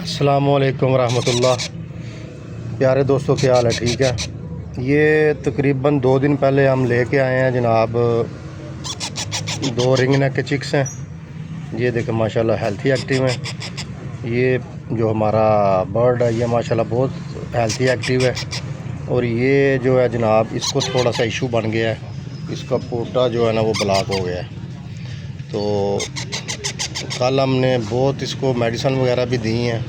अस्सलामुअलैकुम वरहमतुल्लाह। प्यारे दोस्तों, क्या हाल है? ठीक है। ये तकरीबन 2 दिन पहले हम लेके आए हैं जनाब, 2 रिंग नेक के चिक्स हैं। ये देखें माशाल्लाह हेल्थी एक्टिव हैं। ये जो हमारा बर्ड है ये माशाल्लाह बहुत हेल्थी एक्टिव है। और ये जो है जनाब, इसको थोड़ा सा इशू बन गया है। इसका पोटा जो है ना वो ब्लॉक हो गया है। तो कल हमने बहुत इसको मेडिसिन वगैरह भी दी हैं,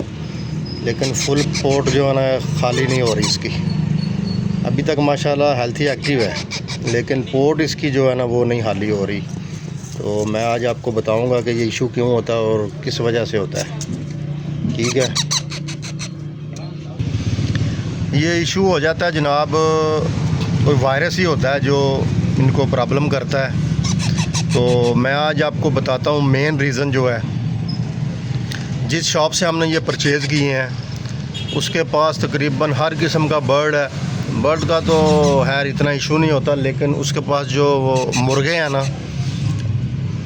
लेकिन फुल पोट जो है ना खाली नहीं हो रही इसकी। अभी तक माशाल्लाह हेल्थी एक्टिव है, लेकिन पोट इसकी जो है ना वो नहीं खाली हो रही। तो मैं आज आपको बताऊंगा कि ये इशू क्यों होता है और किस वजह से होता है। ठीक है। ये इशू हो जाता है जनाब, कोई वायरस ही होता है जो इनको प्रॉब्लम करता है। तो मैं आज आपको बताता हूँ मेन रीज़न जो है। जिस शॉप से हमने ये परचेज़ किए हैं उसके पास तकरीबन हर किस्म का बर्ड है। बर्ड का तो खैर इतना इशू नहीं होता, लेकिन उसके पास जो वो मुर्गे हैं ना,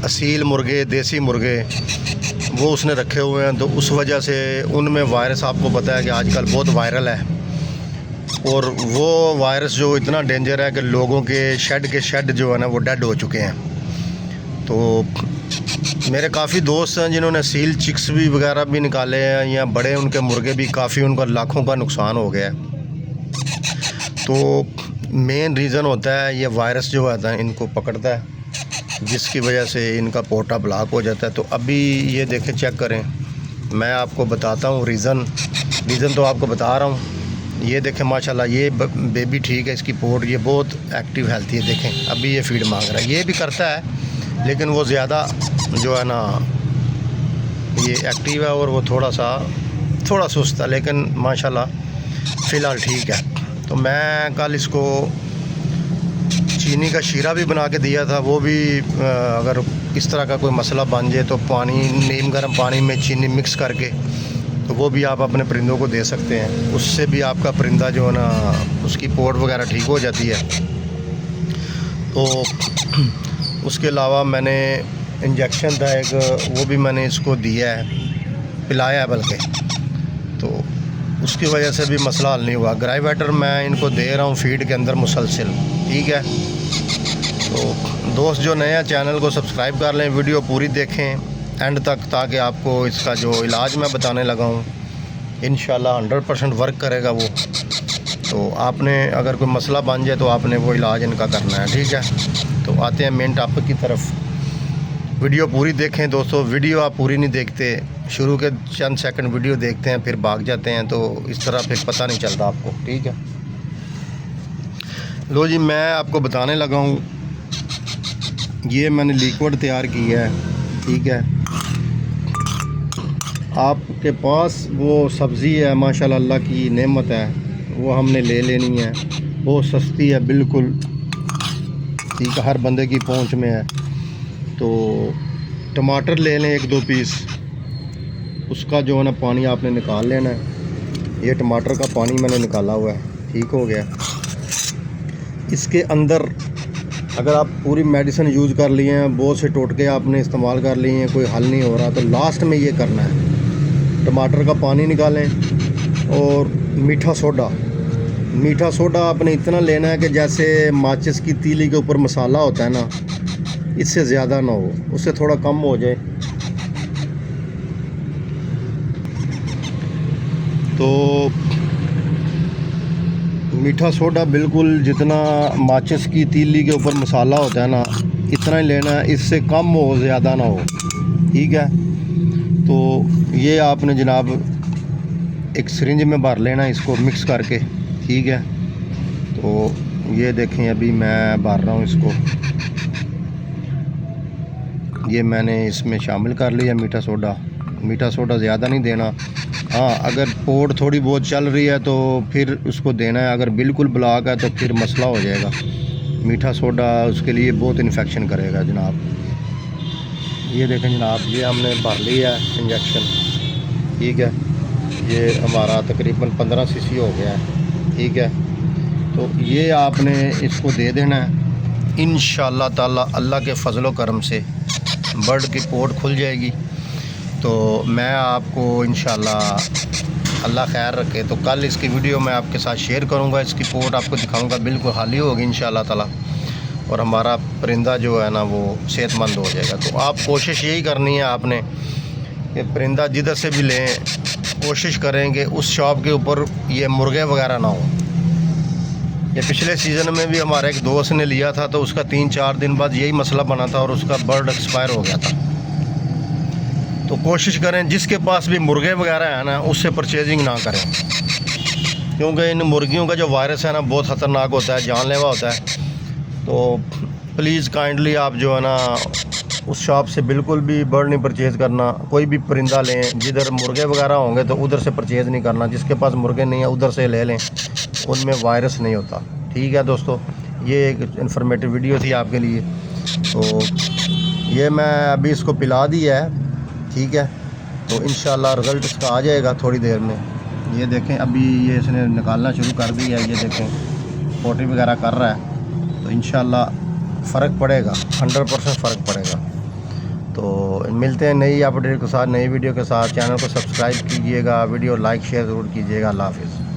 असील मुर्गे, देसी मुर्गे, वो उसने रखे हुए हैं। तो उस वजह से उनमें वायरस, आपको पता है कि आजकल बहुत वायरल है। और वो वायरस जो इतना डेंजर है कि लोगों के शेड जो है ना वो डेड हो चुके हैं। तो मेरे काफ़ी दोस्त हैं जिन्होंने सील चिक्स भी वगैरह भी निकाले हैं, या बड़े उनके मुर्गे भी, काफ़ी उनका लाखों का नुकसान हो गया है। तो मेन रीज़न होता है ये वायरस जो आता है इनको पकड़ता है, जिसकी वजह से इनका पोटा ब्लॉक हो जाता है। तो अभी ये देखें, चेक करें, मैं आपको बताता हूँ रीज़न तो आपको बता रहा हूँ। ये देखें माशाल्लाह, ये बेबी ठीक है, इसकी पोट ये बहुत एक्टिव हेल्थी है। देखें अभी ये फीड मांग रहा है। ये भी करता है लेकिन वो ज़्यादा जो है ना ये एक्टिव है, और वो थोड़ा सुस्त है, लेकिन माशाल्लाह फ़िलहाल ठीक है। तो मैं कल इसको चीनी का शीरा भी बना के दिया था। वो भी अगर इस तरह का कोई मसला बन जाए तो नीम गर्म पानी में चीनी मिक्स करके, तो वो भी आप अपने परिंदों को दे सकते हैं। उससे भी आपका परिंदा जो है ना उसकी पोट वगैरह ठीक हो जाती है। तो उसके अलावा मैंने इंजेक्शन था एक, वो भी मैंने इसको दिया है, पिलाया है बल्कि। तो उसकी वजह से भी मसला हल नहीं हुआ। ग्राइवेटर मैं इनको दे रहा हूँ फीड के अंदर मुसलसल। ठीक है। तो दोस्त जो नया चैनल को सब्सक्राइब कर लें, वीडियो पूरी देखें एंड तक, ताकि आपको इसका जो इलाज मैं बताने लगा हूँ इंशाल्लाह 100% वर्क करेगा वो। तो आपने अगर कोई मसला बन जाए तो आपने वो इलाज इनका करना है। ठीक है। तो आते हैं मेन टॉपिक की तरफ। वीडियो पूरी देखें दोस्तों। वीडियो आप पूरी नहीं देखते, शुरू के चंद सेकंड वीडियो देखते हैं फिर भाग जाते हैं, तो इस तरह फिर पता नहीं चलता आपको। ठीक है। लो जी, मैं आपको बताने लगा हूँ। ये मैंने लिक्विड तैयार किया है। ठीक है। आपके पास वो सब्ज़ी है माशाल्लाह, अल्लाह की नेमत है, वो हमने ले लेनी है। बहुत सस्ती है बिल्कुल, ठीक है, हर बंदे की पहुंच में है। तो टमाटर ले लें 1-2 पीस। उसका जो है ना पानी आपने निकाल लेना है। ये टमाटर का पानी मैंने निकाला हुआ है। ठीक हो गया। इसके अंदर अगर आप पूरी मेडिसिन यूज़ कर लिए हैं, बहुत से टोटके आपने इस्तेमाल कर लिए हैं, कोई हल नहीं हो रहा, तो लास्ट में ये करना है, टमाटर का पानी निकालें और मीठा सोडा आपने इतना लेना है कि जैसे माचिस की तीली के ऊपर मसाला होता है ना, इससे ज़्यादा ना हो, उससे थोड़ा कम हो जाए। तो मीठा सोडा बिल्कुल जितना माचिस की तीली के ऊपर मसाला होता है ना, इतना ही लेना है, इससे कम हो, ज़्यादा ना हो। ठीक है। तो ये आपने जनाब एक सिरिंज में भर लेना है इसको मिक्स करके। ठीक है। तो ये देखें अभी मैं भर रहा हूँ इसको। ये मैंने इसमें शामिल कर लिया मीठा सोडा ज़्यादा नहीं देना। हाँ, अगर पोट थोड़ी बहुत चल रही है तो फिर उसको देना है। अगर बिल्कुल ब्लॉक है तो फिर मसला हो जाएगा। मीठा सोडा उसके लिए बहुत इन्फेक्शन करेगा जनाब। ये देखें जनाब, ये हमने भर लिया है इंजेक्शन। ठीक है। ये हमारा तकरीबन 15 सीसी हो गया है। ठीक है। तो ये आपने इसको दे देना है। इंशाअल्लाह ताला अल्लाह के फजलो करम से बर्ड की पोट खुल जाएगी। तो मैं आपको इंशाल्लाह अल्लाह खैर रखे तो कल इसकी वीडियो मैं आपके साथ शेयर करूंगा। इसकी पोर्ट आपको दिखाऊंगा, बिल्कुल खाली होगी इंशाल्लाह ताला, और हमारा परिंदा जो है ना वो सेहतमंद हो जाएगा। तो आप कोशिश यही करनी है आपने कि परिंदा जिधर से भी लें, कोशिश करेंगे उस शॉप के ऊपर ये मुर्गे वगैरह ना हो। ये पिछले सीज़न में भी हमारे एक दोस्त ने लिया था, तो उसका 3-4 दिन बाद यही मसला बना था और उसका बर्ड एक्सपायर हो गया था। तो कोशिश करें जिसके पास भी मुर्गे वगैरह है ना, उससे परचेजिंग ना करें, क्योंकि इन मुर्गियों का जो वायरस है ना बहुत ख़तरनाक होता है, जानलेवा होता है। तो प्लीज़ काइंडली आप जो है ना उस शॉप से बिल्कुल भी बर्ड नहीं परचेज़ करना। कोई भी परिंदा लें, जिधर मुर्गे वगैरह होंगे तो उधर से परचेज़ नहीं करना। जिसके पास मुर्गे नहीं है उधर से ले लें, उनमें वायरस नहीं होता। ठीक है दोस्तों, ये एक इन्फॉर्मेटिव वीडियो थी आपके लिए। तो ये मैं अभी इसको पिला दिया है, ठीक है। तो इंशाल्लाह रिज़ल्ट इसका आ जाएगा थोड़ी देर में। ये देखें अभी ये इसने निकालना शुरू कर दिया है, ये देखें पोटी वगैरह कर रहा है। तो इंशाल्लाह फ़र्क पड़ेगा, 100% फ़र्क पड़ेगा। तो मिलते हैं नई अपडेट के साथ, नई वीडियो के साथ। चैनल को सब्सक्राइब कीजिएगा, वीडियो लाइक शेयर ज़रूर कीजिएगा। अल्लाह हाफ़िज़।